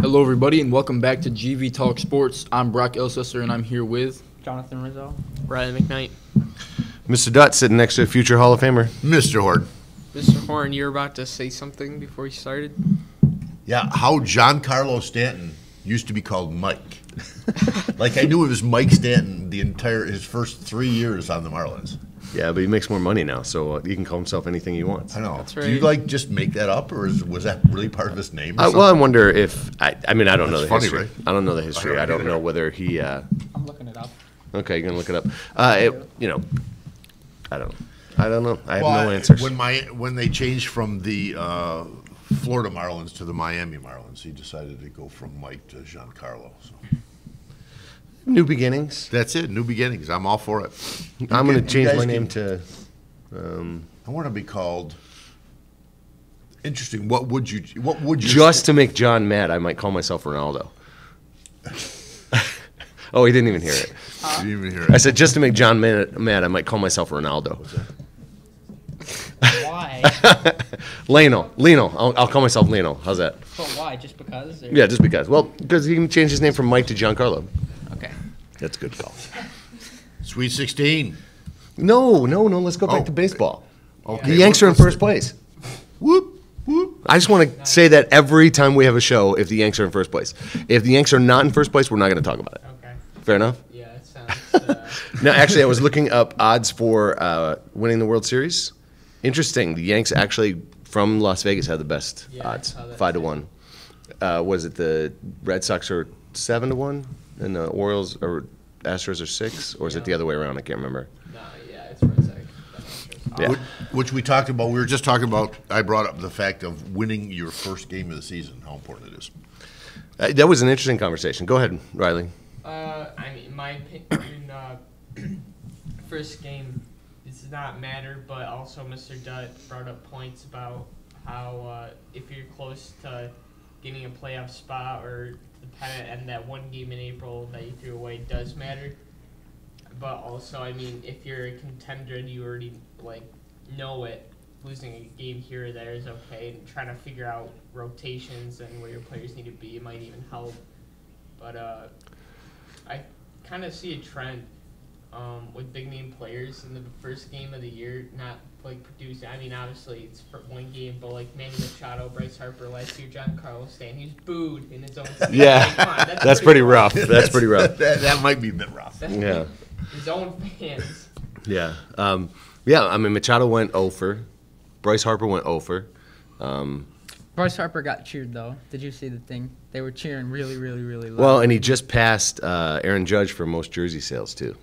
Hello, everybody, and welcome back to GV Talk Sports. I'm Brock Elsesser, and I'm here with Jonathan Rizzo. Riley McKnight. Mr. Dutt sitting next to a future Hall of Famer. Mr. Horde. Mr. Horn, you were about to say something before you started? Yeah, how Giancarlo Stanton used to be called Mike. Like I knew it was Mike Stanton his first 3 years on the Marlins. Yeah, but he makes more money now, so he can call himself anything he wants. I know. That's Do you right. just make that up, or was that really part of his name? Or Well, I wonder if I don't know That's the funny, history. right? I don't know the history. I don't either. know whether he. I'm looking it up. Okay, you're gonna look it up. I don't. I don't know. I have Well, no answers. When they changed from the Florida Marlins to the Miami Marlins, he decided to go from Mike to Giancarlo. So. New beginnings. That's it. New beginnings. I'm all for it. I'm gonna You change guys my can- name to. I want to be called. Interesting. What would you? Just to make John mad, I might call myself Ronaldo. Oh, he didn't even hear it. You didn't even hear I it. said just to make John mad, I might call myself Ronaldo. Why? Lionel. I'll call myself Lionel. How's that? But why? Just because? Or? Yeah, just because. Well, because he can change his name from Mike to Giancarlo. Okay. That's a good call. Sweet 16. No. Let's go back Oh. to baseball. Okay. The Yanks are in first place. Whoop whoop. I just want to say that every time we have a show, if the Yanks are in first place. If the Yanks are not in first place, we're not going to talk about it. Okay. Fair enough? Yeah, it sounds... No, actually, I was looking up odds for winning the World Series. Interesting. The Yanks actually, from Las Vegas, had the best Yeah, I odds, saw that 5-1. Was it the Red Sox are 7-1, and the Orioles or Astros are 6, or is it the other way around? I can't remember. no, yeah, it's Red Sox. Yeah. Which we talked about. We were just talking about. I brought up the fact of winning your first game of the season. How important it is. That was an interesting conversation. Go ahead, Riley. I mean, in my opinion, first game does not matter, but also Mr. Dutt brought up points about how if you're close to getting a playoff spot or the pennant and that one game in April that you threw away does matter. But also, I mean, if you're a contender and you already know it, losing a game here or there is okay, and trying to figure out rotations and where your players need to be might even help. But I kind of see a trend with big name players in the first game of the year not producing. I mean, obviously it's for one game, but Manny Machado, Bryce Harper last year, Giancarlo Stanton, he was booed in his own city. Yeah, Come on, that's pretty rough. That's pretty rough. That might be a bit rough. Yeah. His own fans. Yeah. Yeah, I mean, Machado went 0 for. Bryce Harper went 0 for. Bryce Harper got cheered, though. Did you see the thing? They were cheering really, really, really loud. Well, and he just passed Aaron Judge for most jersey sales, too.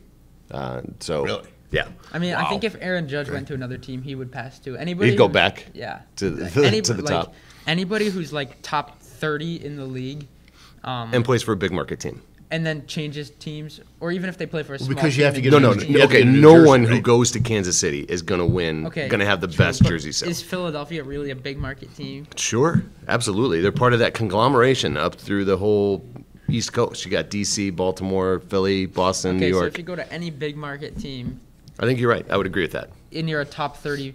So Really? Yeah. I mean, I Wow. think if Aaron Judge went to another team, he would pass, too. Anybody He'd go who- back Yeah. to the top. Anybody who's, top 30 in the league And plays for a big market team. and then changes teams, or even if they play for a small because you team have to in get No, a no, New- Jersey- you have to okay, get a New no Jersey, one who right? goes to Kansas City is going to win, Okay, going to have the true, best but jersey sales. Is Philadelphia really a big market team? Sure, absolutely. They're part of that conglomeration up through the whole East Coast. You got D.C., Baltimore, Philly, Boston, Okay, New so York. if you go to any big market team, I think you're right. I would agree with that. and you're a top 30,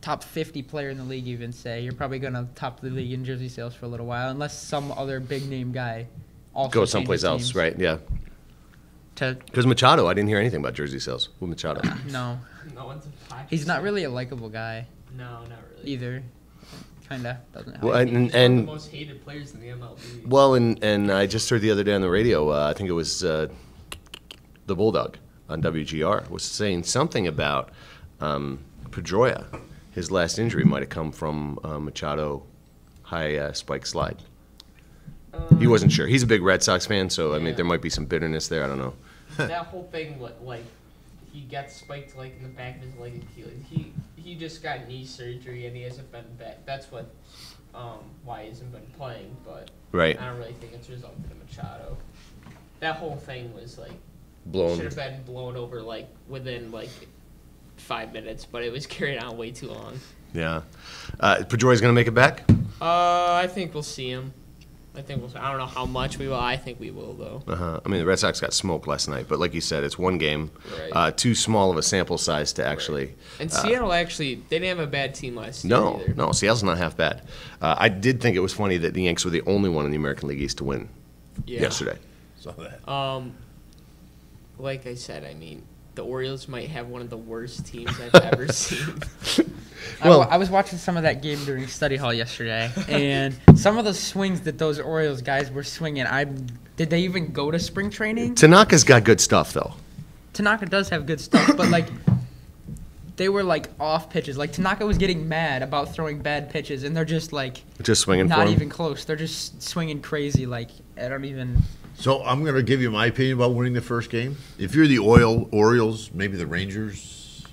top 50 player in the league, even say, you're probably going to top the league in jersey sales for a little while, unless some other big name guy also Go changes someplace else, teams right? Yeah. To Because Machado, I didn't hear anything about jersey sales with Machado. no, No one's a podcast. he's not really a likable guy No, not really. either. Kinda doesn't help. Well, I think and- he's one of and- the most hated players in the MLB. Well, and I just heard the other day on the radio, I think it was the Bulldog on WGR, was saying something about Pedroia. His last injury might have come from Machado high spike slide. He wasn't sure. He's a big Red Sox fan, so I mean, Yeah. there might be some bitterness there. I don't know. That whole thing, he gets spiked in the back of his leg Achilles. He just got knee surgery and he hasn't been back. That's what why he hasn't been playing. But Right. I don't really think it's resulted in Machado. That whole thing was should Blown. have been blown over within 5 minutes, but it was carried on way too long. Yeah. Pedroia's going to make it back? I think we'll see him. I think we'll. I don't know how much we will. I think we will though. I mean, the Red Sox got smoked last night, but like you said, it's one game, Right. too small of a sample size to actually. And Seattle actually, they didn't have a bad team last year No, either. no, Seattle's not half bad. I did think it was funny that the Yanks were the only one in the American League East to win Yeah. yesterday. So that. Like I said, I mean, the Orioles might have one of the worst teams I've ever seen. I was watching some of that game during study hall yesterday, and some of the swings that those Orioles guys were swinging, did they even go to spring training? Tanaka's got good stuff though. Tanaka does have good stuff, but like they were like off pitches. Like Tanaka was getting mad about throwing bad pitches, and they're just like Just swinging for not him. even close. They're just swinging crazy. Like I don't even. So I'm going to give you my opinion about winning the first game. If you're the Orioles, maybe the Rangers,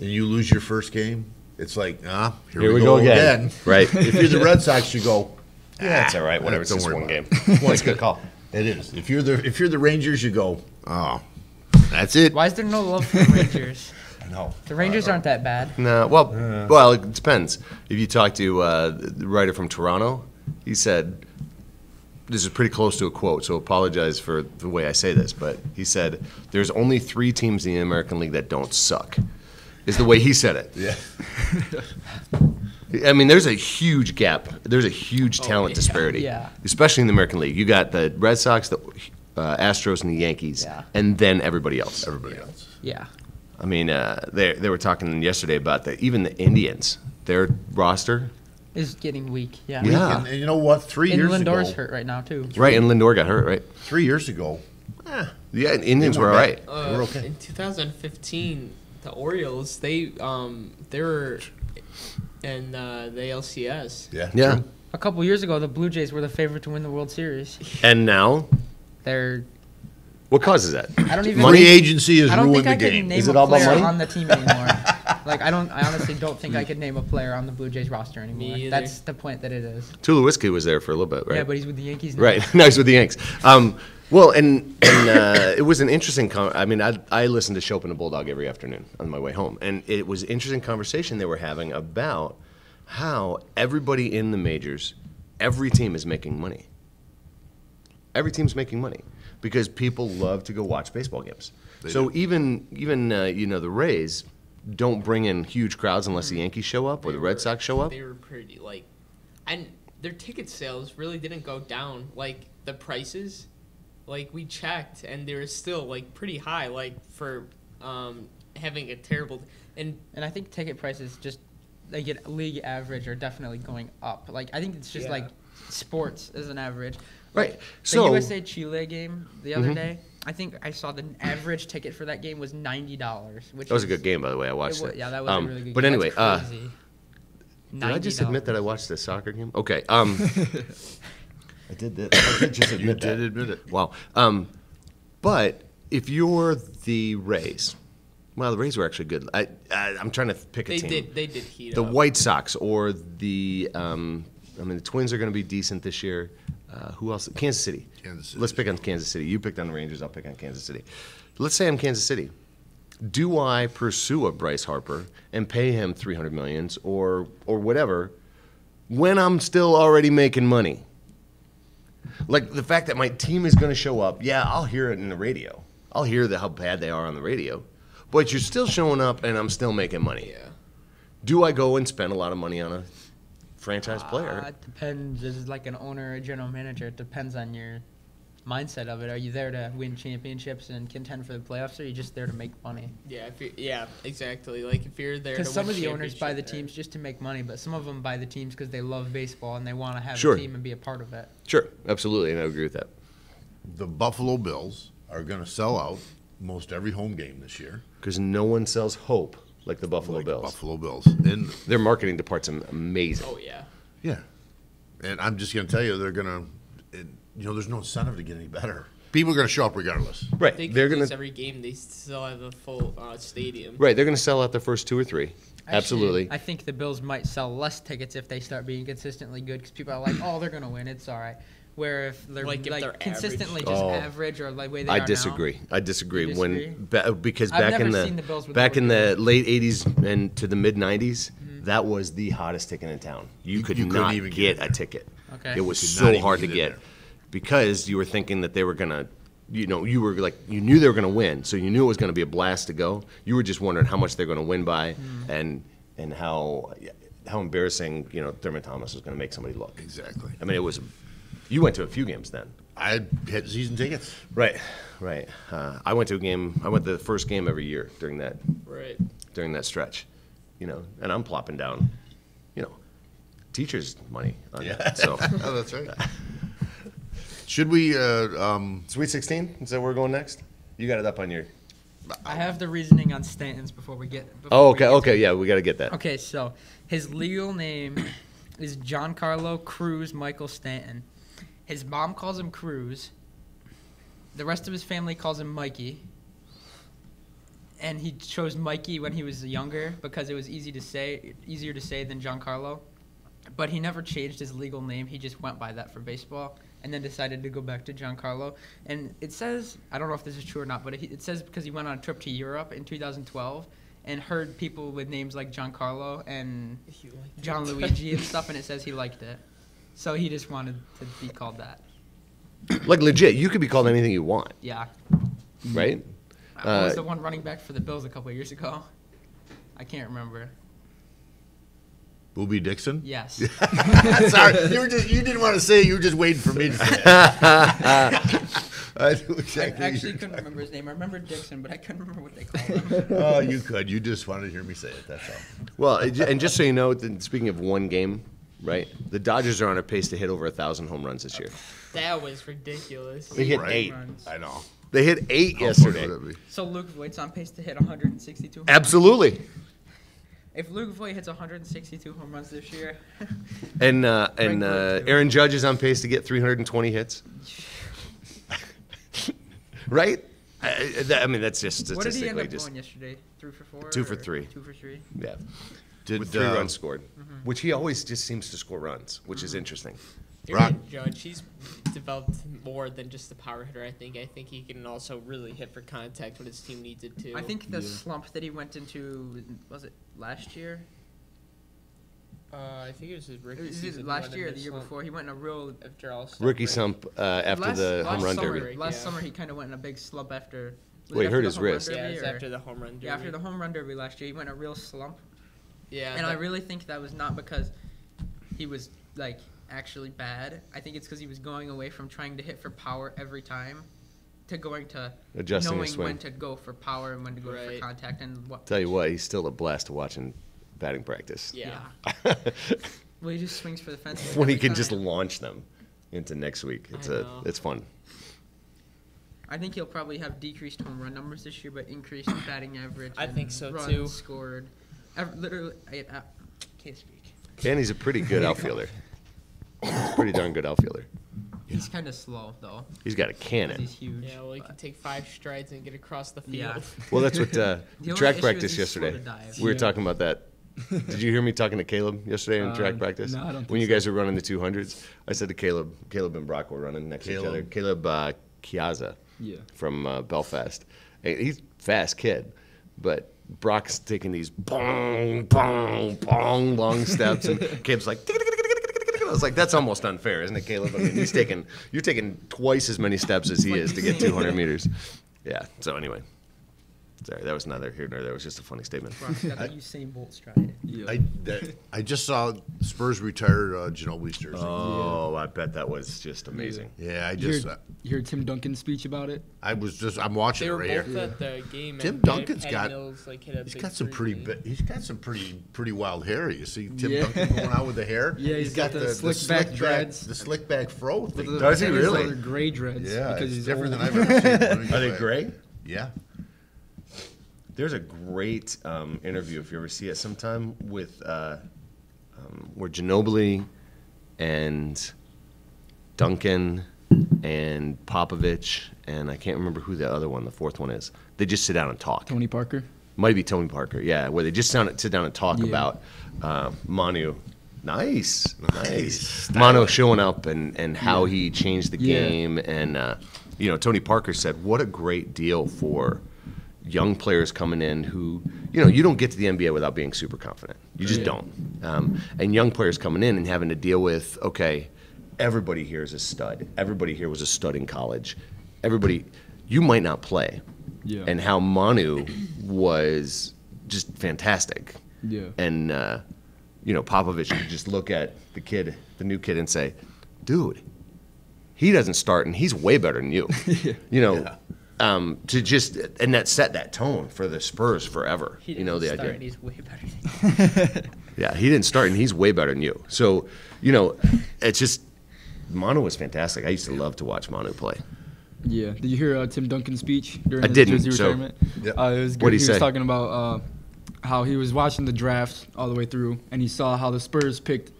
and you lose your first game, it's like, here we go again. Right. If you're the Red Sox, you go, That's all right. Whatever. It's don't just worry one about game. That's a good call. It is. If you're the Rangers, you go, oh, that's it. Why is there no love for the Rangers? No. The Rangers aren't that bad. No, well, it depends. If you talk to the writer from Toronto, he said, this is pretty close to a quote, so apologize for the way I say this, but he said, there's only 3 teams in the American League that don't suck, is the way he said it. Yeah. I mean, there's a huge gap. There's a huge talent disparity, Yeah. especially in the American League. You got the Red Sox, the Astros, and the Yankees, Yeah. and then everybody else. Everybody else. Yeah. I mean, they were talking yesterday about even the Indians, their roster. Is getting weak. Yeah. Yeah. And you know what? 3 And years Lindor's ago, hurt right now too. Right, and Lindor got hurt, right? 3 years ago, Yeah, Indians They were all weren't right. We're okay. In 2015, the Orioles they were in the LCS. yeah, Yeah. true. A couple years ago, the Blue Jays were the favorite to win the World Series. And now, They're. what causes that? I don't even. Free agency has I don't ruined think the I could game. name Is it a all about player money? on the team anymore. Like I honestly don't think I could name a player on the Blue Jays roster anymore. Me either. That's the point that it is. Tulowitzki was there for a little bit, right? Yeah, but he's with the Yankees now. Right, now he's with the Yanks. Well, and it was an interesting. I mean, I listened to Chopin and Bulldog every afternoon on my way home, and it was an interesting conversation they were having about how everybody in the majors, every team is making money. Every team's making money because people love to go watch baseball games. So even the Rays don't bring in huge crowds unless the Yankees show up or the Red Sox show up. They were pretty and their ticket sales really didn't go down. Like the prices, like we checked, and they were still like pretty high. Like for having a terrible And I think ticket prices just they get league average are definitely going up. Like I think it's just Yeah. like sports as an average. Right. Like, So- the USA Chile game the other day, I think I saw the average ticket for that game was $90, which That was a is- good game, by the way. I watched it. Yeah, that was a really good But game. anyway, That's crazy. did I just admit that I watched the soccer game? Okay. I did that. I did just admit that. did admit it. Wow. But if you're the Rays, well, the Rays were actually good. I'm trying to pick a team. they did heat The up. White Sox or the the Twins are going to be decent this year. Who else? Kansas City. Kansas City. Let's pick on Kansas City. You picked on the Rangers. I'll pick on Kansas City. Let's say I'm Kansas City. Do I pursue a Bryce Harper and pay him $300 million or whatever when I'm still already making money? Like the fact that my team is going to show up. Yeah, I'll hear it in the radio. I'll hear how bad they are on the radio. But you're still showing up, and I'm still making money. Yeah. Do I go and spend a lot of money on a franchise player? It depends. As like an owner or a general manager, it depends on your mindset of it. Are you there to win championships and contend for the playoffs, or are you just there to make money? Yeah, exactly. Like if you're there, Because to some win of the owners buy the championship, teams just to make money, but some of them buy the teams because they love baseball and they want to have Sure. a team and be a part of it. Sure, absolutely, and I agree with that. The Buffalo Bills are going to sell out most every home game this year. Because no one sells hope like the Buffalo Like Bills. Buffalo Bills. And Their marketing department's amazing. Oh yeah. yeah. And I'm just going to tell you, they're going to, there's no incentive to get any better. People are going to show up regardless. Right, They they're could gonna lose every game. They still have a full stadium. right. They're gonna sell out their first 2 or 3. Absolutely. Actually, I think the Bills might sell less tickets if they start being consistently good because people are like, oh, they're going to win. It's all right. Where if they're Like, if they're consistently average. just Oh. average or like way they I are disagree. I disagree. You When disagree? because I've back in never seen the Bills the when back they in were the good. late '80s and to the mid '90s, that was the hottest ticket in town. You could you couldn't not even get get a there. ticket. Okay. It was Could not so even hard to get in get there. because you were thinking that they were going to, you knew they were going to win, so you knew it was going to be a blast to go. You were just wondering how much they're going to win by and how embarrassing, Thurman Thomas was going to make somebody look. Exactly. I mean, you went to a few games then. I had season tickets. Right. I went to a game. I went to the first game every year during that stretch, and I'm plopping down, teachers' money on that. So Oh, that's right. Should we? Sweet 16. Is that where we're going next? You got it up on your. I have the reasoning on Stanton's before we get. Oh, okay. Okay. Yeah, we got to get that. Okay, so his legal name is Giancarlo Cruz Michael Stanton. His mom calls him Cruz. The rest of his family calls him Mikey. And he chose Mikey when he was younger because it was easier to say than Giancarlo. But he never changed his legal name. He just went by that for baseball and then decided to go back to Giancarlo. And it says, I don't know if this is true or not, but it says because he went on a trip to Europe in 2012 and heard people with names like Giancarlo and John Luigi and stuff, and it says he liked it. So he just wanted to be called that. Like legit, you could be called anything you want, Yeah. right? I was the one running back for the Bills a couple of years ago. I can't remember. Booby Dixon. Yes. Sorry, you didn't want to say it. You were just waiting for me to say it. I knew exactly. I actually couldn't remember his name. I remember Dixon, but I couldn't remember what they called him. Oh, you could. You just wanted to hear me say it. That's all. Well, and just so you know, speaking of one game, right? The Dodgers are on a pace to hit over 1,000 home runs this year. That was ridiculous. They hit Right. 8. I know. They hit 8 How yesterday. funny would that be? So Luke Voigt's on pace to hit 162 home runs. Absolutely. If Luke Voigt hits 162 home runs this year, And Greg Bird, too. Aaron Judge is on pace to get 320 hits. Right? I mean, that's just what did he end statistically up just going yesterday? 3 for 4? 2 for or 3. 2 for 3. yeah. Did With 3 runs scored, which he always just seems to score runs, which is interesting. Rock. Aaron Judge, he's developed more than just a power hitter. I think he can also really hit for contact when his team needs it too. I think the slump that he went into, was it last year? I think it was his rookie Is season. it last went year or in the year slump before? He went in a real after all Rookie slump after the home run summer, derby. Last Yeah. summer, he kind of went in a big slump after. was Well, he it after hurt the his home run wrist. Yeah, derby, it's or- after the home run derby. Yeah, after the home run derby last year, he went in a real slump. Yeah, And I really think that was not because he was like actually bad. I think it's because he was going away from trying to hit for power every time to going to Adjusting knowing his swing. when to go for power and when to go for Right. contact and what. Tell you what, he's still a blast to watch in batting practice. Yeah. Well, he just swings for the fences. When he every can time. just launch them into next week. It's fun. I think he'll probably have decreased home run numbers this year, but increased batting average. I and think so, runs too. Scored. Literally, I can't speak. And he's a pretty good outfielder. He's a pretty darn good outfielder. He's kind of slow though. He's got a 'Cause cannon. He's huge. Yeah, well, he can take 5 strides and get across the field. Yeah. Well, that's what The only track issue practice is he's slow yesterday. to dive. We were Yeah. talking about that. Did you hear me talking to Caleb yesterday in track practice? no, I don't When think you so. guys were running the 200s, I said to Caleb and Brock were running next to each other. Caleb Chiazza Yeah. from Belfast. Hey, he's a fast kid, but Brock's taking these bong, bong, bong long steps, and Caleb's like, I was like, that's almost unfair, isn't it, Caleb? I mean, you're taking twice as many steps as he is to get 200 meters. Yeah. So anyway, sorry, that was neither here nor there. It was just a funny statement. Brock's got the Usain Bolt stride. Yeah. I just saw Spurs retire Ginobili's jersey. Oh, I bet that was just amazing. Yeah, You heard Tim Duncan's speech about it? I'm watching They it were right both here. at the game. Tim and Duncan's Patty got- Mills, like, hit a He's big got some three. pretty wild hair. You see Tim Yeah. Duncan going out with the hair. Yeah, he's got the slick back dreads. the slick back fro thing. Does he His really? other gray dreads. Yeah, because it's he's different old. than I've ever seen. Let me Are go they back. gray? Yeah. There's a great interview, if you ever see it sometime, with where Ginobili and Duncan and Popovich, and I can't remember who the other one, the fourth one is. They just sit down and talk. Tony Parker. Might be Tony Parker, yeah, where they just sit down and talk Yeah. about Manu. Nice. Nice. Manu showing up and how he changed the Yeah. game. And, Tony Parker said, what a great deal for young players coming in who, you don't get to the NBA without being super confident. You just Yeah. don't. And young players coming in and having to deal with, okay, everybody here is a stud. Everybody here was a stud in college. Everybody, you might not play. Yeah. And how Manu was just fantastic. Yeah. And, Popovich could just look at the new kid, and say, dude, he doesn't start, and he's way better than you. And that set that tone for the Spurs forever. He The didn't start, idea. and he's way better than Yeah, he didn't start, and he's way better than you. So, it's just Manu was fantastic. I used to love to watch Manu play. Yeah. Did you hear Tim Duncan's speech during I his didn't, Jersey so- retirement? Yep. It was good. What'd he He say? was talking about how he was watching the draft all the way through, and he saw how the Spurs picked.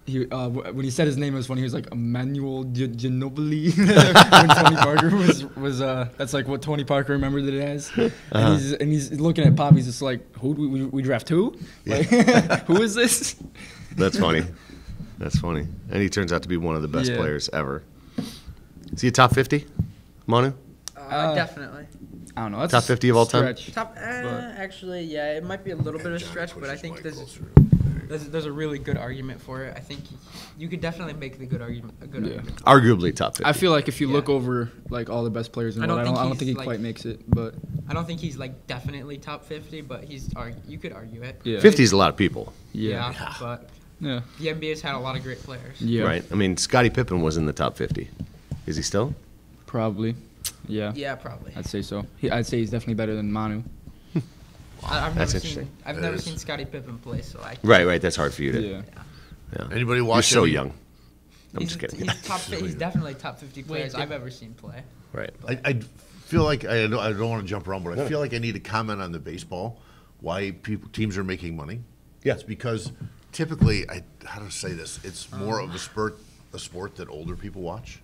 When he said his name, it was funny. He was like Emmanuel Ginobili. When Tony Parker was that's like what Tony Parker remembered it as. And he's looking at Pop. He's just like, who do we draft two? Like, who is this? That's funny. That's funny. And he turns out to be one of the best Yeah. players ever. Is he a top 50, Manu? Definitely. I don't know. That's Top 50 of all time? stretch. Actually, yeah, it might be a little bit of a stretch, but I think there's a really good argument for it. I think you could definitely make the good argument. A good Yeah. argument. Arguably top 50. I feel like if you look Yeah. over like all the best players in the I don't world, I don't think think he he's, like- quite makes it. But I don't think he's like definitely top 50, but you could argue it. yeah, 50 is a lot of people, yeah, But yeah, the NBA's had a lot of great players. yeah, right? I mean, Scottie Pippen was in the top 50. Is he still? probably, yeah. Yeah, probably. I'd say so. I'd say he's definitely better than Manu. I've That's never interesting. seen. I've It never is. seen Scottie Pippen play, so I. Right. That's hard for you to. Yeah, Yeah. Anybody You're watch so any- young. I'm just kidding. He's definitely top 50 players did- I've ever seen play. Right. I feel like I don't want to jump around, but I feel like I need to comment on the baseball. Why teams are making money? Yeah. It's because typically, how to say this? It's more of a sport that older people watch.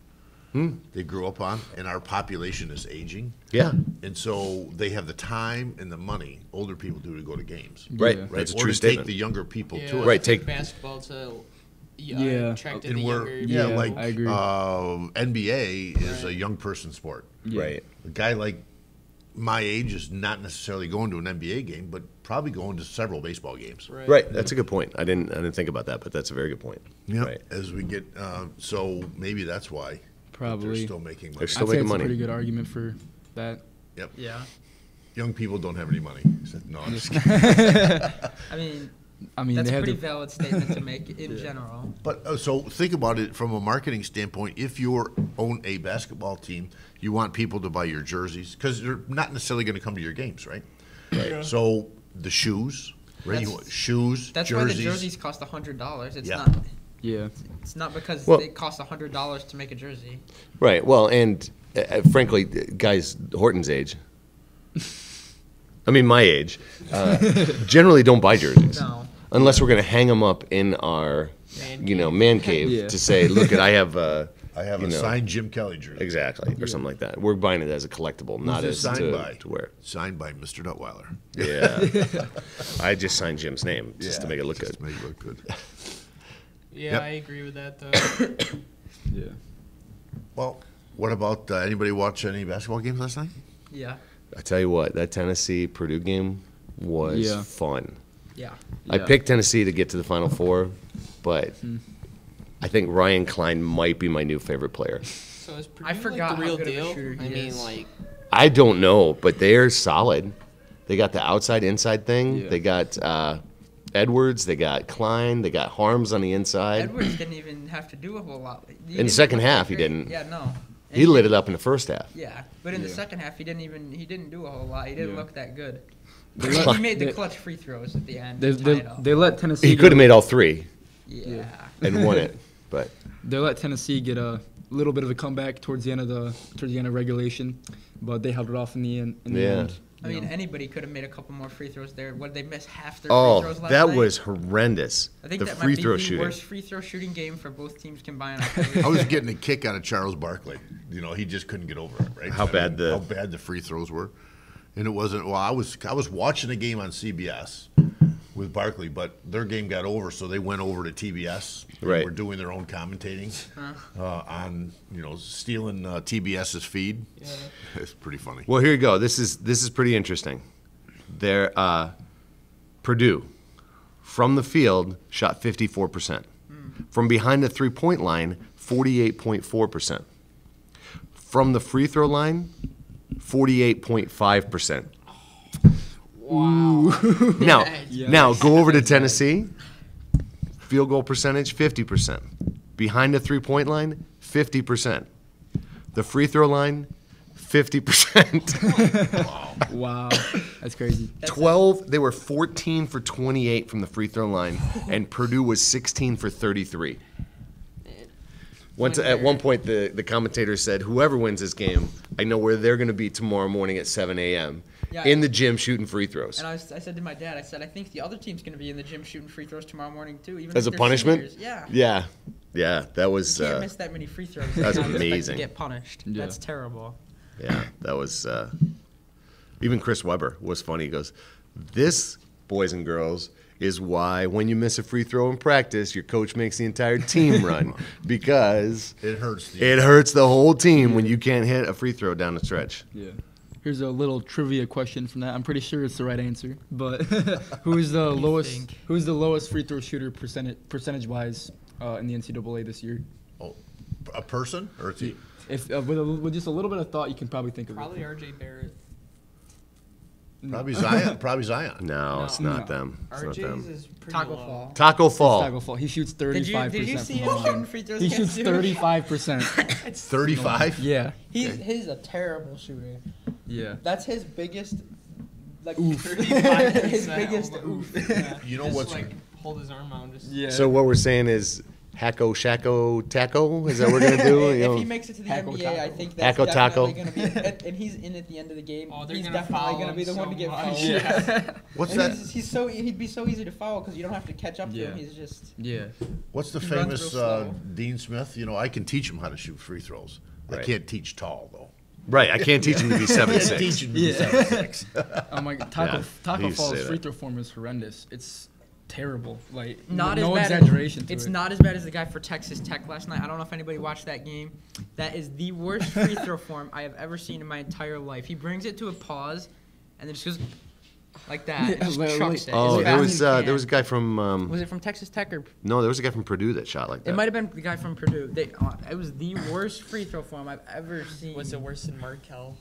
They grew up on, and our population is aging, Yeah. and so they have the time and the money older people do to go to games. Right. Yeah. Right, That's a or true to statement. take the younger people Yeah, to it. Right, take- basketball to Yeah. attract And the we're younger. yeah, Yeah, like I agree. NBA is a young person sport. yeah. Right. A guy like my age is not necessarily going to an NBA game, but probably going to several baseball games. Right. That's a good point. I didn't think about that, but that's a very good point. Yeah. Right. As we get, so maybe that's why they're Probably. still making money. They're still I'd say making it's a money. pretty good argument for that. Yep. Yeah. Young people don't have any money. No, I'm just kidding. I mean, They that's a have pretty the valid statement to make in general. But so think about it from a marketing standpoint. If you own a basketball team, you want people to buy your jerseys because they're not necessarily going to come to your games, right? Right. So the shoes, right? You That's- want shoes, That's jerseys. why the jerseys cost $100. It's Yeah. not. Yeah, It's not because Well- it costs $100 to make a jersey. Right. Well, and frankly, guys Horton's age, I mean my age, generally don't buy jerseys No. unless we're going to hang them up in our, man cave Yeah. to say, look, I have. I have you a know, signed Jim Kelly jersey. Exactly, or something like that. We're buying it as a collectible, not Who's as it signed by? to wear. Signed by Mr. Duttweiler. Yeah. I just signed Jim's name just to make it look just good. Make it look good. Yeah, Yep. I agree with that though. yeah. Well, what about anybody watch any basketball games last night? Yeah. I tell you what, that Tennessee Purdue game was Yeah. fun. Yeah. I Yeah. picked Tennessee to get to the Final Four, but I think Ryan Klein might be my new favorite player. So is Purdue I forgot like the how real good of a deal? shooter he I mean, is. like I don't know, but they're solid. They got the outside-inside thing. Yeah. They got Edwards. They got Klein. They got Harms on the inside. Edwards didn't even have to do a whole lot. In the second half, he didn't. Yeah, no. And He lit it up in the first half. Yeah, but in the Yeah. second half, he didn't do a whole lot. He didn't Yeah. look that good. They He let- made the they- clutch free throws at the end. They, to tie they, it up. they let Tennessee. He get could have a- made all three Yeah. and won it, but They let Tennessee get a little bit of a comeback towards the end of regulation, but they held it off in the end. Yeah. End, I you mean, know. anybody could have made a couple more free throws there. What did they miss half their free oh, throws last that night? was horrendous. I think the that free might be throw the shooting. worst free throw shooting game for both teams combined. I was getting a kick out of Charles Barkley. You know, he just couldn't get over it, right? How bad how bad the free throws were. And it wasn't I was watching a game on CBS with Barkley, but their game got over, so they went over to TBS. Right. They were doing their own commentating on, stealing TBS's feed. yeah. It's pretty funny. Well, here you go. This is pretty interesting. They're Purdue from the field shot 54%. From behind the three-point line, 48.4%. From the free throw line, 48.5%. Now, Yeah. now go over to Tennessee. Field goal percentage, 50%. Behind the three-point line, 50%. The free throw line, 50%. Wow, that's crazy. 12, they were 14 for 28 from the free throw line, and Purdue was 16 for 33. At one point, the commentator said, whoever wins this game, I know where they're going to be tomorrow morning at 7 a.m. Yeah. in the gym shooting free throws. And I said to my dad, I think the other team's going to be in the gym shooting free throws tomorrow morning too. Even As if a they're punishment? seniors. Yeah. Yeah, that was You can't miss that many free throws. that was and not expect amazing. To get punished. Yeah. That's terrible. yeah, that was even Chris Webber was funny. He goes, this, boys and girls, is why when you miss a free throw in practice, your coach makes the entire team run because It hurts. it hurts the whole team when you can't hit a free throw down the stretch. Yeah. Here's a little trivia question from that. I'm pretty sure it's the right answer, but who's the lowest? think? Who's the lowest free throw shooter percentage wise in the NCAA this year? Oh, a person or a team? If with just a little bit of thought, you can probably think of Probably it. RJ Barrett. Probably Zion. Probably Zion. No, it's not No. them. It's not RJ's them. is pretty Taco low. Fall. Taco Fall. Taco Fall. He shoots Did you 35%. see him from the shooting line. free throws? He against shoots you? 35%. 35. Yeah. He's a terrible shooter. Yeah. That's his biggest. Like Oof. his biggest oof. Yeah. You know Just what's like hold his arm out and just. Yeah. So what we're saying is Hacko Shacko Taco? Is that what we're going to do? You If know? he makes it to the Taco NBA, Taco. I think that's Taco Taco. definitely going to be. And he's in at the end of the game. Oh, they're he's gonna definitely foul going to be him the one to so get much. fouled. Yeah. What's And that? he'd be so easy to foul because you don't have to catch up to him. Yeah. He's just. Yeah. What's the He runs famous real slow. Dean Smith? You know, I can teach him how to shoot free throws. I Right. can't teach tall though. Right, I can't teach him to be I can't 7'6". teach him to be Yeah. 7'6". Oh my God. Taco Yeah, Taco he used to Fall's say free that. throw form is horrendous. It's terrible. Like Not no as bad exaggeration. It's to it. not as bad as the guy for Texas Tech last night. I don't know if anybody watched that game. That is the worst free throw form I have ever seen in my entire life. He brings it to a pause, and then just goes like that. And just Literally. chucks it. Oh, as there fast was as he can. there was a guy from Was it from Texas Tech or? no, there was a guy from Purdue that shot like that. It might have been the guy from Purdue. It was the worst free throw form I've ever seen. Was it worse than Markel?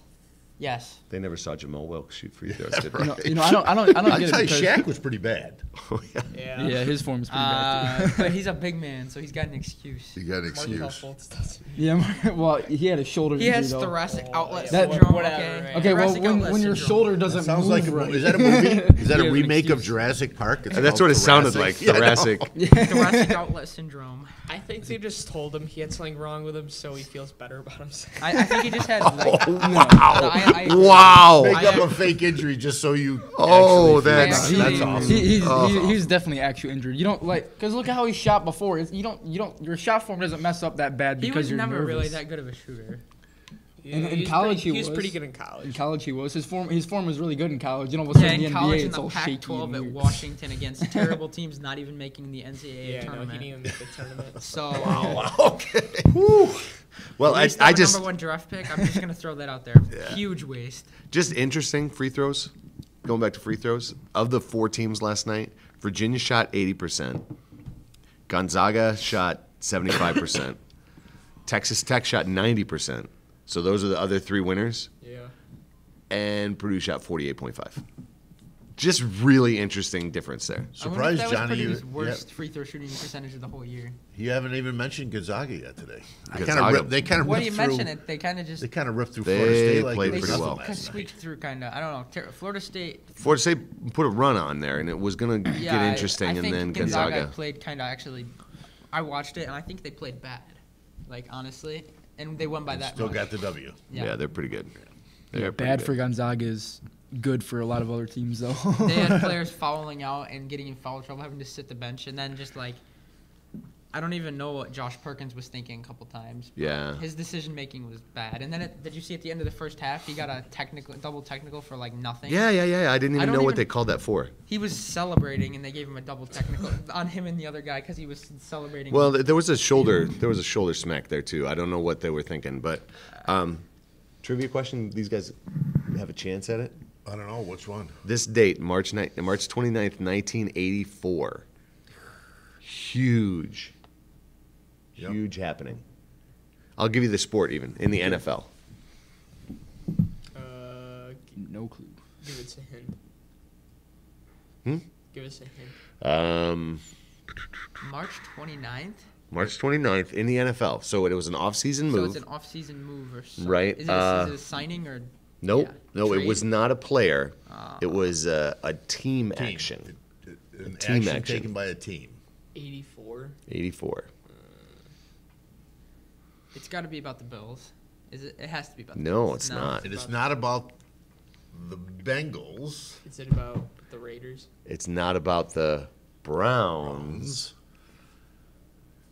Yes. They never saw Jamal Wilkes shoot free throws, did You know, they? you know, I don't I get tell it you, because Shaq was pretty bad. Oh, yeah. Yeah. yeah, his form is pretty bad too. But he's a big man, so he's got an excuse. You got an Markel excuse. Fultz doesn't. Yeah, well, he had a shoulder He injury has though. thoracic outlet That- syndrome. whatever, Okay. right. Okay, well, Thoracic when outlet your syndrome. shoulder doesn't Sounds move like right. is that a movie? Is that Yeah, a an remake of excuse. Jurassic Park? It's That's called what it sounded Thoracic. like, thoracic. Thoracic outlet syndrome. I think they just told him he had something wrong with him, so he feels better about himself. I think he just had like. Wow. I- Wow. Make I- up a fake injury just so you. Oh, actually feel that's- better. He- that's awesome. He's definitely actually injured. You don't like because look at how he shot before. Your shot form doesn't mess up that bad He because was you're never nervous. really that good of a shooter. In college, he was was. pretty good in In college. college, he was. His form was really good in college. You know, all of a Yeah, sudden in the college NBA, in it's the all shaky Pac-12 and at weird. Washington against terrible teams, not even making the NCAA Yeah, no, tournament. he didn't even make the tournament. So, Okay. Well, waste I of a just number one draft pick. I'm just gonna throw that out there. Huge waste. just interesting free throws. Going back to free throws, of the 4 teams last night, Virginia shot 80%. Gonzaga shot 75%. Texas Tech shot 90%. So those are the other 3 winners. Yeah. And Purdue shot 48.5. Just really interesting difference there. Surprised, I wonder if that Johnny. was Purdue's worst free throw shooting percentage of the whole year. You haven't even mentioned Gonzaga yet today. Gonzaga. They kind of What do ripped you through. mention it? They kind of just They kind of ripped through They Florida State like played it was pretty nothing well. last night. squeaked through, kind of. I don't know. Florida State. Florida State put a run on there, and it was going to Yeah, get interesting, I and think then Gonzaga Gonzaga. played kind of actually. I watched it and I think they played bad, like honestly, and they won by that. Still much. got the W. Yeah, they're pretty good. They're Yeah, pretty bad good. for Gonzaga is good for a lot of other teams though. They had players fouling out and getting in foul trouble, having to sit the bench, and then just like, I don't even know what Josh Perkins was thinking a couple times. Yeah. His decision making was bad, and then did you see at the end of the first half he got a double technical for like nothing? Yeah. I didn't I even don't know what even- they called that for. He was celebrating, and they gave him a double technical on him and the other guy because he was celebrating. Well, there was a shoulder smack there too. I don't know what they were thinking, but trivia question: these guys have a chance at it? I don't know which one. This date, March 29th, 1984. Huge Yep. Huge happening. I'll give you the sport even in the NFL. No clue. Give us a hint. Hmm? Give us a hint. March 29th. March 29th in the NFL. So it was an off-season move. So it's an off-season move or something. Right, Is it a signing or? Nope. Yeah, No, it trade? was not a player. It was a team action. An team action action. taken by a team. 84. 84. It's got to be about the Bills. Is it? It has to be about. The No, Bills. it's not. It is not about the Bengals. Is it about the Raiders? It's not about the Browns.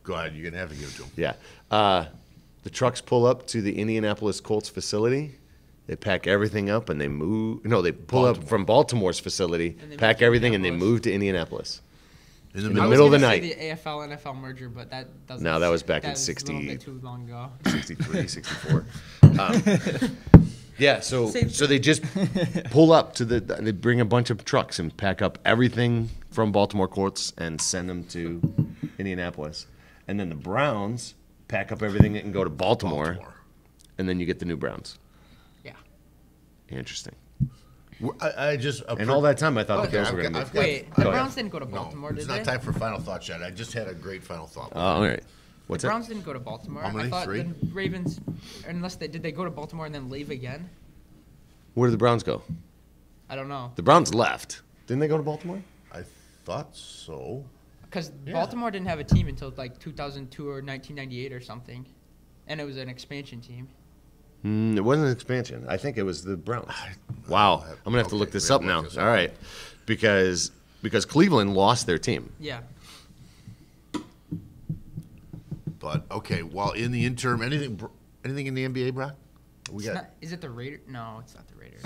Go ahead. You're going to have to give it to them. Yeah. The trucks pull up to the Indianapolis Colts facility. They pack everything up and they move. No, they pull up from Baltimore's facility, And they pack move to everything, and they Indianapolis. move to Indianapolis. In the In the I was middle of the gonna say night. The AFL NFL merger, but that doesn't. No, that was back in that was 60 A little bit too long ago. 63, 64. Yeah, so Same they just pull up to they bring a bunch of trucks and pack up everything from Baltimore Colts and send them to Indianapolis. And then the Browns pack up everything and go to Baltimore. And then you get the new Browns. Yeah. Interesting. I just And all that time, I thought the Okay, Bills were I've going to got- be. Wait, Go the ahead. Browns didn't go to No, Baltimore, it's did not they? time for final thoughts yet. I just had a great final thought. Oh, all right. What's the that? Browns didn't go to Baltimore. How many? I thought 3? the Ravens, unless did they go to Baltimore and then leave again? Where did the Browns go? I don't know. The Browns left. Didn't they go to Baltimore? I thought so. Because Yeah. Baltimore didn't have a team until like 2002 or 1998 or something, and it was an expansion team. It wasn't an expansion. I think it was the Browns. Wow. I'm going to have to look Okay, this we up have to now. look this All up. right. Because Cleveland lost their team. Yeah. But okay, well, in the interim, anything in the NBA, Brock? We It's got not, is it the Raiders? No, it's not the Raiders.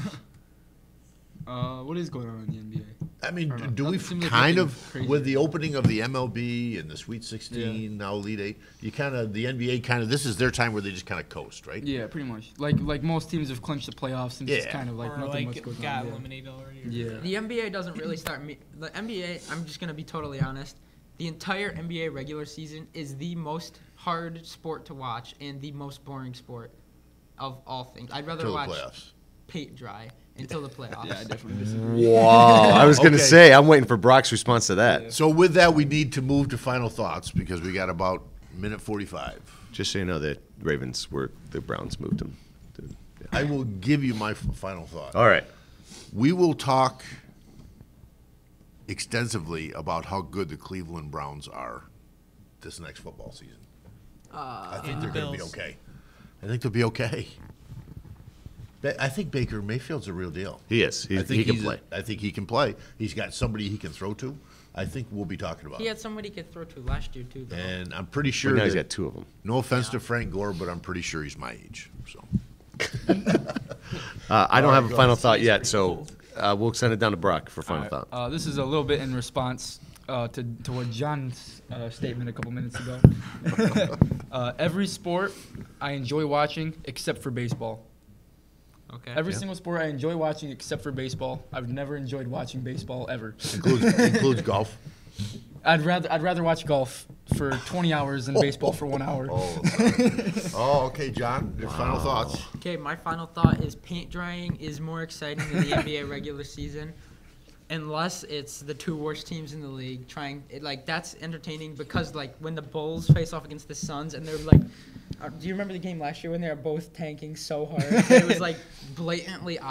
What is going on in the NBA? I mean, I don't know. do we Nothing seems like kind nothing of crazy. with the opening of the MLB and the Sweet 16, now Elite 8, you kind of the NBA kind of this is their time where they just kind of coast, right? Yeah, pretty much. Like most teams have clinched the playoffs, and it's Yeah. kind of like or nothing like much goes got on. eliminated already. Or Yeah. The NBA doesn't really start. The NBA, I'm just gonna be totally honest. The entire NBA regular season is the most hard sport to watch and the most boring sport of all things. I'd rather Till the watch playoffs. paint dry until the playoffs. Yeah, I definitely disagree. Wow. I was going to Okay. say, I'm waiting for Brock's response to that. So with that, we need to move to final thoughts because we got about minute 45. Just so you know, the Browns moved them. Yeah. I will give you my final thought. All right. We will talk extensively about how good the Cleveland Browns are this next football season. I think And they're the going to be Bills. okay. I think they'll be okay. I think Baker Mayfield's a real deal. He is. I think He can he's- play. I think he can play. He's got somebody he can throw to. I think we'll be talking about He it. had somebody he could throw to last year too. Though. And I'm pretty But sure now he's that, got two of them. no offense to Frank Gore, but I'm pretty sure he's my age. So I don't have a go final ahead. thought yet, so we'll send it down to Brock for final Alright, thought. this is a little bit in response to what John's statement a couple minutes ago. Every sport I enjoy watching except for baseball. Okay. Every single sport I enjoy watching except for baseball. I've never enjoyed watching baseball ever. includes golf. I'd rather watch golf for 20 hours than baseball for 1 hour. Oh, okay, John. Your final thoughts. Okay, my final thought is paint drying is more exciting than the NBA regular season, unless it's the two worst teams in the league trying. That's entertaining because like when the Bulls face off against the Suns and they're like, do you remember the game last year when they were both tanking so hard? It was like blatantly obvious.